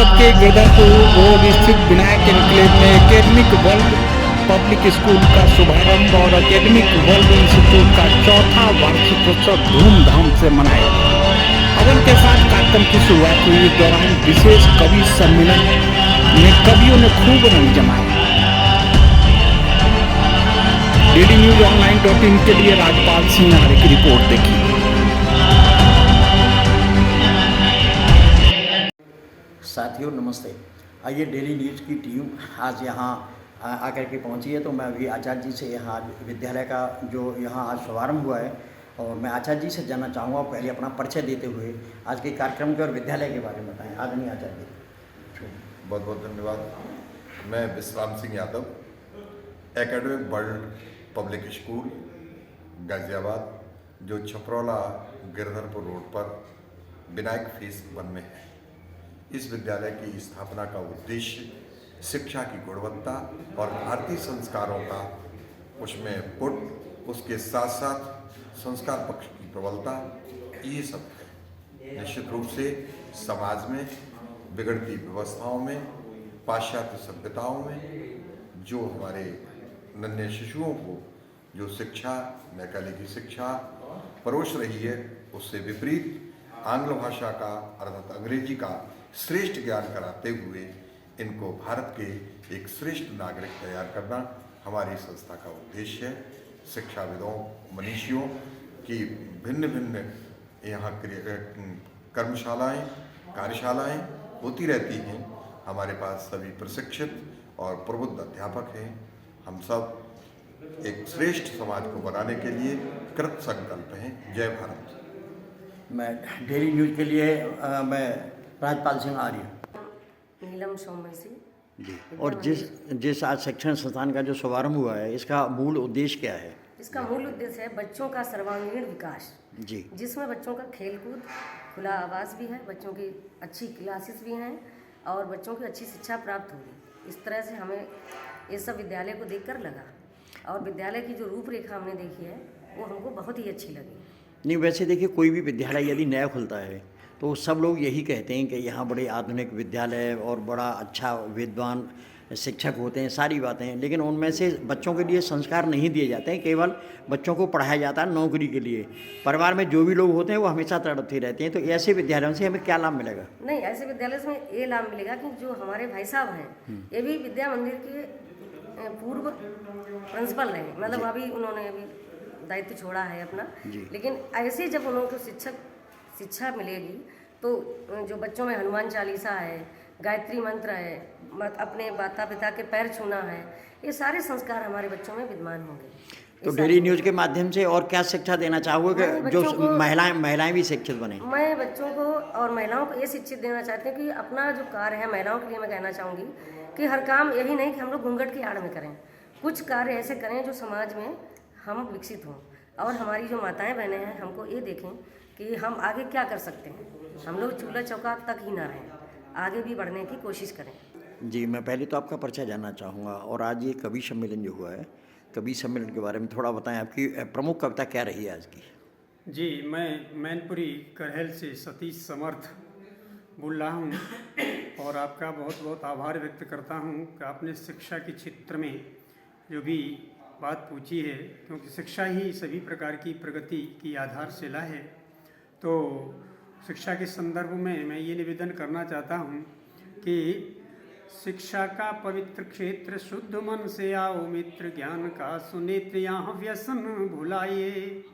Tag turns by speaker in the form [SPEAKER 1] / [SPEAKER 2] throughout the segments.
[SPEAKER 1] जनपद के गिरधरपुर रोड स्थित विनायक एनक्लेव में एकेडमिक वर्ल्ड पब्लिक स्कूल का शुभारंभ और एकेडमिक वर्ल्ड इंस्टीट्यूट का चौथा वार्षिकोत्सव धूमधाम से मनाया गया। हवन के साथ कार्यक्रम की शुरुआत हुई। इस दौरान विशेष कवि सम्मेलन में कवियों ने खूब रंग जमाया। डीडी न्यूज ऑनलाइन.इन के लिए राजपाल सिंह आर्य की रिपोर्ट देखी।
[SPEAKER 2] साथियों नमस्ते। आइए डेली न्यूज़ की टीम आज यहाँ आकर के पहुँची है, तो मैं अभी आचार्य जी से यहाँ विद्यालय का जो यहाँ आज शुभारंभ हुआ है और मैं आचार्य जी से जानना चाहूँगा पहले अपना परिचय देते हुए आज के कार्यक्रम के और विद्यालय के बारे में बताएं। आदरणीय आचार्य जी।
[SPEAKER 3] बहुत बहुत धन्यवाद। मैं विश्राम Singh Yadav, academic world public school Ghaziabad, जो छपरौला गिरधरपुर रोड पर विनायक फेज 1 में है। इस विद्यालय की स्थापना का उद्देश्य शिक्षा की गुणवत्ता और भारतीय संस्कारों का उसमें पुट, उसके साथ साथ संस्कार पक्ष की प्रबलता, ये सब है। निश्चित रूप से समाज में बिगड़ती व्यवस्थाओं में, पाश्चात्य सभ्यताओं में जो हमारे नन्हे शिशुओं को जो शिक्षा, मैकाले की शिक्षा परोस रही है, उससे विपरीत आंग्ल भाषा का अर्थात अंग्रेजी का श्रेष्ठ ज्ञान कराते हुए इनको भारत के एक श्रेष्ठ नागरिक तैयार करना हमारी संस्था का उद्देश्य है। शिक्षाविदों, मनीषियों की भिन्न भिन्न यहाँ कर्मशालाएँ, कार्यशालाएँ होती रहती हैं। हमारे पास सभी प्रशिक्षित और प्रबुद्ध अध्यापक हैं। हम सब एक श्रेष्ठ समाज को बनाने के लिए कृत संकल्प हैं। जय भारत।
[SPEAKER 2] मैं डेली न्यूज़ के लिए मैं राजपाल सिंह आर्य।
[SPEAKER 4] नीलम सौमसी
[SPEAKER 2] जी। और जिस आज शिक्षण संस्थान का जो शुभारंभ हुआ है, इसका मूल उद्देश्य क्या है?
[SPEAKER 4] इसका मूल उद्देश्य है बच्चों का सर्वांगीण विकास
[SPEAKER 2] जी,
[SPEAKER 4] जिसमें बच्चों का खेलकूद, खुला आवास भी है, बच्चों की अच्छी क्लासेस भी हैं और बच्चों की अच्छी शिक्षा प्राप्त होगी। इस तरह से हमें ये सब विद्यालय को देखकर लगा और विद्यालय की जो रूपरेखा हमने देखी है वो हमको बहुत ही अच्छी लगी।
[SPEAKER 2] नहीं, वैसे देखिए कोई भी विद्यालय यदि नया खुलता है तो सब लोग यही कहते हैं कि यहाँ बड़े आधुनिक विद्यालय और बड़ा अच्छा विद्वान शिक्षक होते हैं, सारी बातें हैं, लेकिन उनमें से बच्चों के लिए संस्कार नहीं दिए जाते हैं। केवल बच्चों को पढ़ाया जाता है नौकरी के लिए। परिवार में जो भी लोग होते हैं वो हमेशा तड़पते रहते हैं। तो ऐसे विद्यालयों से हमें क्या लाभ मिलेगा?
[SPEAKER 4] नहीं, ऐसे विद्यालय से हमें ये लाभ मिलेगा कि जो हमारे भाई साहब हैं ये भी विद्या मंदिर के पूर्व प्रिंसिपल रहे, मतलब अभी उन्होंने अभी दायित्व छोड़ा है अपना, लेकिन ऐसे जब उनको शिक्षा मिलेगी तो जो बच्चों में हनुमान चालीसा है, गायत्री मंत्र है, अपने माता पिता के पैर छूना है, ये सारे संस्कार हमारे बच्चों में विद्यमान होंगे।
[SPEAKER 2] तो डेली न्यूज़ के माध्यम से और क्या शिक्षा देना चाहोगे कि जो महिलाएं भी शिक्षित बने? मैं
[SPEAKER 4] बच्चों को और महिलाओं को ये शिक्षित देना चाहती हूँ कि अपना जो कार्य है, महिलाओं के लिए मैं कहना चाहूँगी कि हर काम यही नहीं कि हम लोग घूंघट की आड़ में करें। कुछ कार्य ऐसे करें जो समाज में हम विकसित हों और हमारी जो माताएं बहनें हैं हमको ये देखें कि हम आगे क्या कर सकते हैं। हम लोग चूल्हा चौका तक ही ना रहें, आगे भी बढ़ने की कोशिश करें।
[SPEAKER 2] जी, मैं पहले तो आपका परिचय जानना चाहूँगा और आज ये कवि सम्मेलन जो हुआ है, कवि सम्मेलन के बारे में थोड़ा बताएं। आपकी प्रमुख कविता क्या रही है आज की?
[SPEAKER 5] जी, मैं मैनपुरी करहल से सतीश समर्थ बोल रहा हूँ और आपका बहुत बहुत आभार व्यक्त करता हूँ कि आपने शिक्षा के क्षेत्र में जो भी बात पूछी है, क्योंकि शिक्षा ही सभी प्रकार की प्रगति की आधारशिला है। तो शिक्षा के संदर्भ में मैं ये निवेदन करना चाहता हूँ कि शिक्षा का पवित्र क्षेत्र, शुद्ध मन से आओ मित्र, ज्ञान का सुनेत्र यहाँ व्यसन भुलाइए।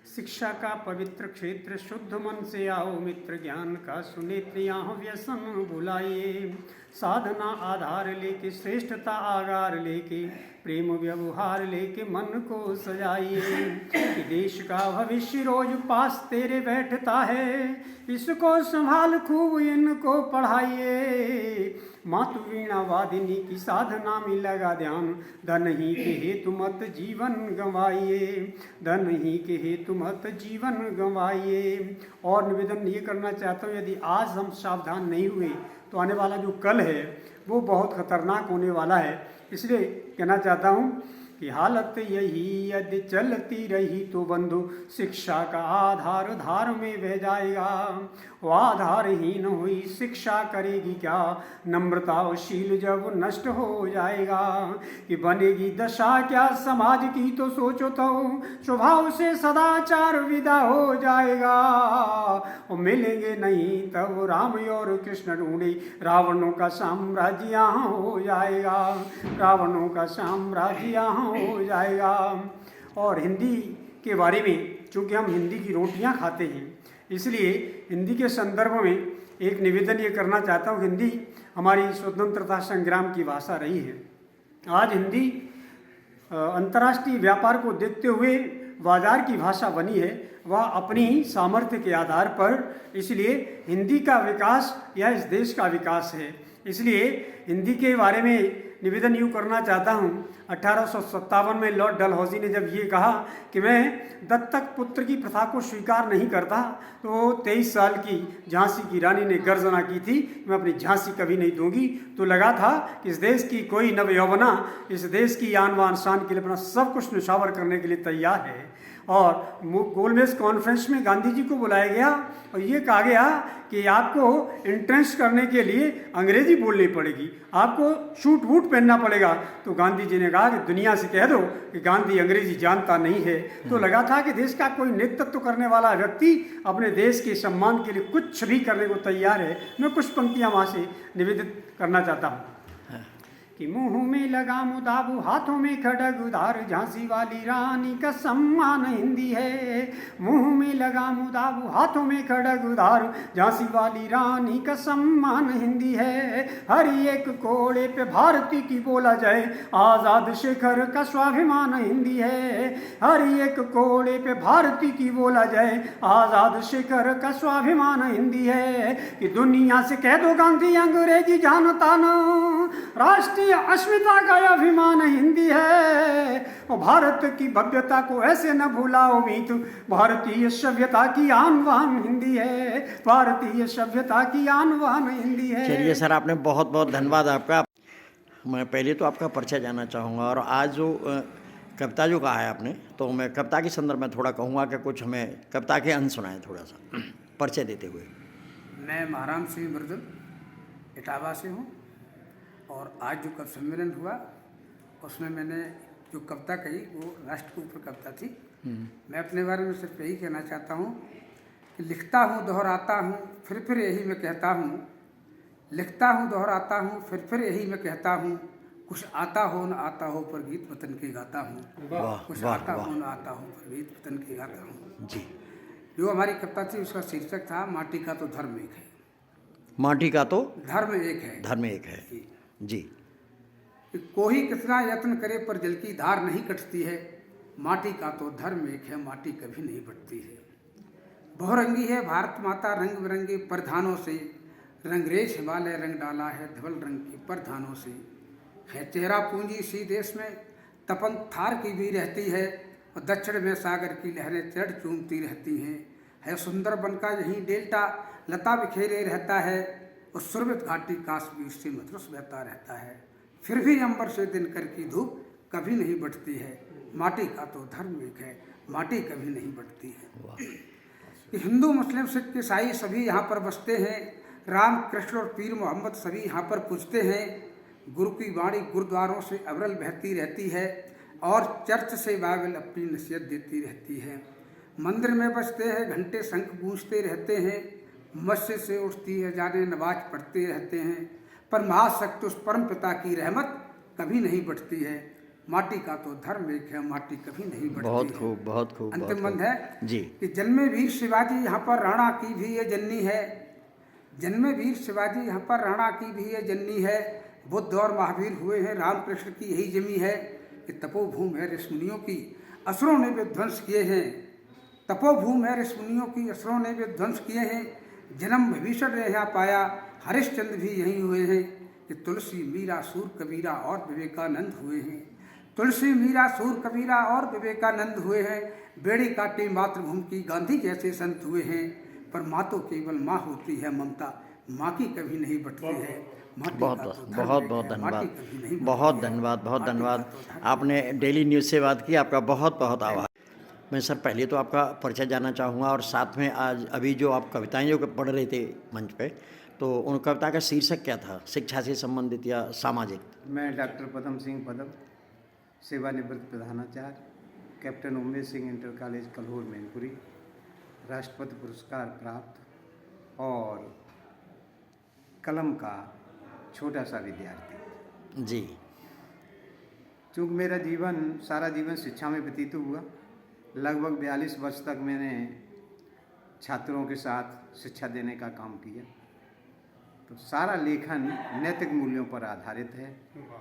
[SPEAKER 5] शिक्षा का पवित्र क्षेत्र, शुद्ध मन से आओ मित्र, ज्ञान का सुनेत्र यहाँ व्यसन भुलाइए। साधना आधार लेके, श्रेष्ठता आगार लेके, प्रेम व्यवहार लेके मन को सजाइए। कि देश का भविष्य रोज पास तेरे बैठता है, इसको संभाल खूब इनको पढ़ाइए। मातु वीणा वादिनी की साधना में लगा ध्यान, धन ही के हेतु मत जीवन गंवाइए, धन ही के हेतु मत जीवन गंवाइए। और निवेदन ये करना चाहता हूँ, यदि आज हम सावधान नहीं हुए तो आने वाला जो कल है वो बहुत खतरनाक होने वाला है। इसलिए कहना चाहता हूँ कि हालत यही यदि चलती रही तो बंधु शिक्षा का आधार धार में बह जाएगा। वो आधारहीन हुई शिक्षा करेगी क्या, नम्रता और शील जब नष्ट हो जाएगा। कि बनेगी दशा क्या समाज की तो सोचो तो, स्वभाव से सदाचार विदा हो जाएगा। और मिलेंगे नहीं तब राम और कृष्ण ढूंढे, रावणों का साम्राज्य यहाँ हो जाएगा, रावणों का साम्राज्य यहाँ हो जाएगा। और हिंदी के बारे में, चूँकि हम हिंदी की रोटियाँ खाते हैं, इसलिए हिंदी के संदर्भ में एक निवेदन ये करना चाहता हूँ। हिंदी हमारी स्वतंत्रता संग्राम की भाषा रही है। आज हिंदी अंतर्राष्ट्रीय व्यापार को देखते हुए बाजार की भाषा बनी है, वह अपनी सामर्थ्य के आधार पर। इसलिए हिंदी का विकास यह इस देश का विकास है। इसलिए हिंदी के बारे में निवेदन यूँ करना चाहता हूँ। 1857 में लॉर्ड डलहौजी ने जब ये कहा कि मैं दत्तक पुत्र की प्रथा को स्वीकार नहीं करता, तो 23 साल की झांसी की रानी ने गर्जना की थी, मैं अपनी झांसी कभी नहीं दूंगी। तो लगा था कि इस देश की कोई नवयौवना इस देश की आन बान शान के लिए अपना सब कुछ निछावर करने के लिए तैयार है। और गोलमेज कॉन्फ्रेंस में गांधी जी को बुलाया गया और ये कहा गया कि आपको एंट्रेंस करने के लिए अंग्रेजी बोलनी पड़ेगी, आपको सूट बूट पहनना पड़ेगा। तो गांधी जी ने कहा कि दुनिया से कह दो कि गांधी अंग्रेजी जानता नहीं है। तो लगा था कि देश का कोई नेतृत्व करने वाला व्यक्ति अपने देश के सम्मान के लिए कुछ भी करने को तैयार है। मैं कुछ पंक्तियां वहाँ से निवेदित करना चाहता हूँ कि मुंह में लगाम दाबू हाथों में खड़ग उधार, झांसी वाली रानी का सम्मान हिंदी है। मुंह में लगाम दाबू हाथों में खड़ग उधार, झांसी वाली रानी का सम्मान हिंदी है। हर एक कोड़े पे भारती की बोला जाए, आजाद शेखर का स्वाभिमान हिंदी है। हर एक कोड़े पे भारती की बोला जाए, आजाद शेखर का स्वाभिमान हिंदी है। कि दुनिया से कह दो गांधी अंग्रेजी जानता ना, राष्ट्रीय अस्मिता का अभिमान हिंदी है। और भारत की भव्यता को ऐसे न भूलाओ मीत, भारतीय सभ्यता की आन बान हिंदी है, भारतीय सभ्यता की आन बान हिंदी है।
[SPEAKER 2] चलिए सर, आपने बहुत बहुत धन्यवाद आपका। मैं पहले तो आपका परिचय जानना चाहूँगा, और आज जो कविता जो कहा है आपने, तो मैं कविता के संदर्भ में थोड़ा कहूँगा कि कुछ हमें कविता के अंश सुनाएं, थोड़ा सा परिचय देते हुए।
[SPEAKER 6] मैं महाराम सिंह मृदुल इटावा से हूँ, और आज जो कवि सम्मेलन हुआ उसमें मैंने जो कविता कही वो राष्ट्र के ऊपर कविता थी। मैं अपने बारे में सिर्फ यही कहना चाहता हूँ कि लिखता हूँ दोहराता हूँ फिर यही मैं कहता हूँ, लिखता हूँ दोहराता हूँ फिर यही मैं कहता हूँ, कुछ आता हो न आता हो पर गीत वतन के गाता हूँ, कुछ आता हो न आता हो पर गीत वतन के गाता हूँ।
[SPEAKER 2] जी,
[SPEAKER 6] जो हमारी कविता थी उसका शीर्षक था माटी का तो धर्म एक है।
[SPEAKER 2] माटी का तो
[SPEAKER 6] धर्म एक है,
[SPEAKER 2] धर्म एक है। जी।
[SPEAKER 6] कोई कितना यत्न करे पर जल की धार नहीं कटती है, माटी का तो धर्म एक है, माटी कभी नहीं बटती है। बहुरंगी है भारत माता रंग बिरंगे परधानों से, रंगरेज हिमालय रंग डाला है धवल रंग के परधानों से। है चेहरा पूंजी सी देश में तपन थार की भी रहती है, और दक्षिण में सागर की लहरें चढ़ चूमती रहती हैं। है सुंदर बन का यहीं डेल्टा लता बिखेरे रहता है, और सुरभित घाटी काश्मीर से मधुरस बहता रहता है। फिर भी अंबर से दिनकर की धूप कभी नहीं बढ़ती है, माटी का तो धर्म एक है, माटी कभी नहीं बढ़ती है। हिंदू मुस्लिम सिख ईसाई सभी यहाँ पर बसते हैं, राम कृष्ण और पीर मोहम्मद सभी यहाँ पर पूजते हैं। गुरु की वाणी गुरुद्वारों से अविरल बहती रहती है, और चर्च से बाइबल अपनी नसीहत देती रहती है। मंदिर में बजते हैं घंटे, शंख गूंजते रहते हैं, मस्जिद से उठती है जाने नमाज पढ़ते रहते हैं, पर महाशक्ति उस परम पिता की रहमत कभी नहीं बढ़ती है। माटी का तो धर्म एक है, माटी कभी नहीं बढ़ती है।
[SPEAKER 2] बहुत खूब, बहुत खूब।
[SPEAKER 6] अंतिम बंद है
[SPEAKER 2] जी
[SPEAKER 6] कि जन्मे वीर शिवाजी यहाँ पर राणा की भी ये जननी है, जन्मे वीर शिवाजी यहाँ पर राणा की भी ये जननी है। बुद्ध और महावीर हुए हैं रामकृष्ण की यही जमी है, कि तपोभूमि है ऋषिमुनियों की असुरों ने विध्वंस किए हैं, तपोभूमि है ऋषिमुनियों की असुरों ने विध्वंस किए हैं। जन्म विभीषण ने यहाँ पाया, हरिश्चंद्र भी यहीं हुए हैं, कि तुलसी मीरा सूर कबीरा और विवेकानंद हुए हैं। तुलसी मीरा सूर कबीरा और विवेकानंद हुए हैं। बेड़ी काटी मातृभूमि की गांधी जैसे संत हुए हैं, पर माँ तो केवल माँ होती है ममता, माँ की कभी नहीं बटती है, माटी
[SPEAKER 2] बहुत
[SPEAKER 6] का तो
[SPEAKER 2] बहुत
[SPEAKER 6] धर्म
[SPEAKER 2] बहुत
[SPEAKER 6] एक
[SPEAKER 2] बहुत
[SPEAKER 6] है, माटी
[SPEAKER 2] धन्यवाद,
[SPEAKER 6] कभी नहीं
[SPEAKER 2] बहुत
[SPEAKER 6] बढ़ती है।
[SPEAKER 2] धन्यवाद, बहुत
[SPEAKER 6] माटी का
[SPEAKER 2] धन्यवाद।
[SPEAKER 6] तो धर्म
[SPEAKER 2] आपने डेली न्यूज़ से बात की, आपका बहुत बहुत आभार। मैं सर पहले तो आपका परिचय जानना चाहूँगा और साथ में आज अभी जो आप कविताएं जो पढ़ रहे थे मंच पे, तो उन कविता का शीर्षक क्या था, शिक्षा से संबंधित या सामाजिक?
[SPEAKER 7] मैं डॉक्टर पदम सिंह पदम, सेवानिवृत्त प्रधानाचार्य, captain Umesh Singh inter college Kalhor Mainpuri, राष्ट्रपति पुरस्कार प्राप्त और कलम का छोटा सा विद्यार्थी।
[SPEAKER 2] जी
[SPEAKER 7] चूँकि मेरा सारा जीवन शिक्षा में व्यतीत हुआ, लगभग 42 वर्ष तक मैंने छात्रों के साथ शिक्षा देने का काम किया, तो सारा लेखन नैतिक मूल्यों पर आधारित है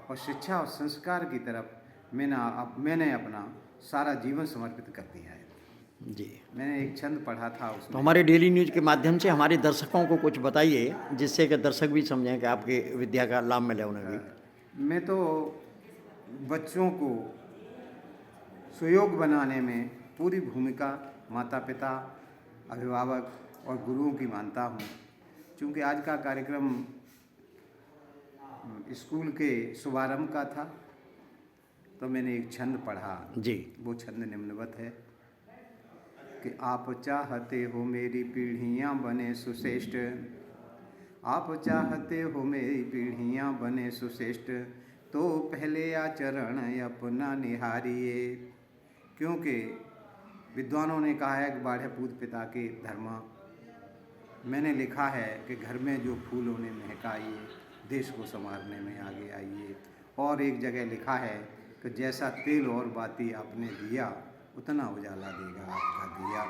[SPEAKER 7] और शिक्षा और संस्कार की तरफ मैंने अपना सारा जीवन समर्पित कर दिया है।
[SPEAKER 2] जी,
[SPEAKER 7] मैंने एक छंद पढ़ा था
[SPEAKER 2] तो
[SPEAKER 7] उसमें।
[SPEAKER 2] हमारे डेली न्यूज़ के माध्यम से हमारे दर्शकों को कुछ बताइए, जिससे कि दर्शक भी समझें कि आपके विद्या का लाभ मिले उन्हें भी।
[SPEAKER 7] मैं तो बच्चों को सुयोग बनाने में पूरी भूमिका माता पिता, अभिभावक और गुरुओं की मानता हूँ। चूँकि आज का कार्यक्रम स्कूल के शुभारंभ का था, तो मैंने एक छंद पढ़ा।
[SPEAKER 2] जी,
[SPEAKER 7] वो छंद निम्नवत है कि आप चाहते हो मेरी पीढ़ियाँ बने सुश्रेष्ठ, आप चाहते हो मेरी पीढ़ियाँ बने सुश्रेष्ठ, तो पहले आचरण अपना निहारिए। क्योंकि विद्वानों ने कहा है कि बाढ़े पूत पिता के धर्म। मैंने लिखा है कि घर में जो फूल उन्हें महकाइए, देश को संवारने में आगे आइए। और एक जगह लिखा है कि जैसा तेल और बाती आपने दिया, उतना उजाला देगा आपका दिया।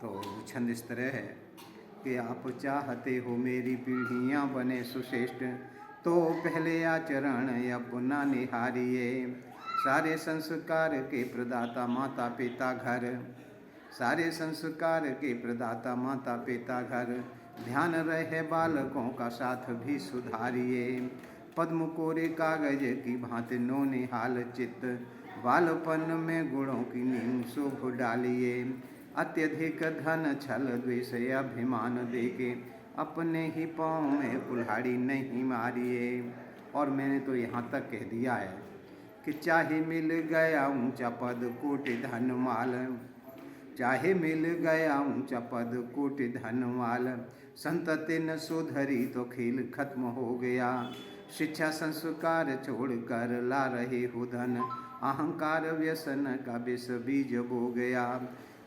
[SPEAKER 7] तो वो छंद इस तरह है कि आप चाहते हो मेरी पीढ़ियाँ बने सुश्रेष्ठ, तो पहले आचरण अपना निहारिए। सारे संस्कार के प्रदाता माता पिता घर, सारे संस्कार के प्रदाता माता पिता घर, ध्यान रहे बालकों का साथ भी सुधारिए। पद्म कोरे कागज की भांति नो निहाल चित्त, बालपन में गुणों की नींव शोभ डालिए। अत्यधिक धन छल द्वेष अभिमान देके, अपने ही पाँव में कुल्हाड़ी नहीं मारिए। और मैंने तो यहाँ तक कह दिया है कि चाहे मिल गया ऊंचा पद कोटि धन माल, चाहे मिल गया ऊंचा पद कोटि धन माल, संतति न सुधरी तो खेल खत्म हो गया। शिक्षा संस्कार छोड़कर ला रहे हो धन, अहंकार व्यसन का विष बीज बो गया।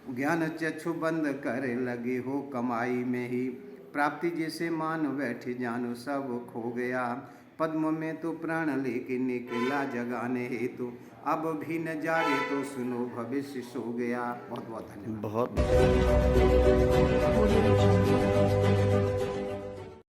[SPEAKER 7] ज्ञान चक्षु बंद कर लगे हो कमाई में ही, प्राप्ति जैसे मान बैठे जानो सब खो गया। पद्म में तो प्राण लेके निकला जगाने हेतु, अब भी न जागे तो सुनो भविष्य सो गया। बहुत बहुत धन्यवाद।
[SPEAKER 2] बहुत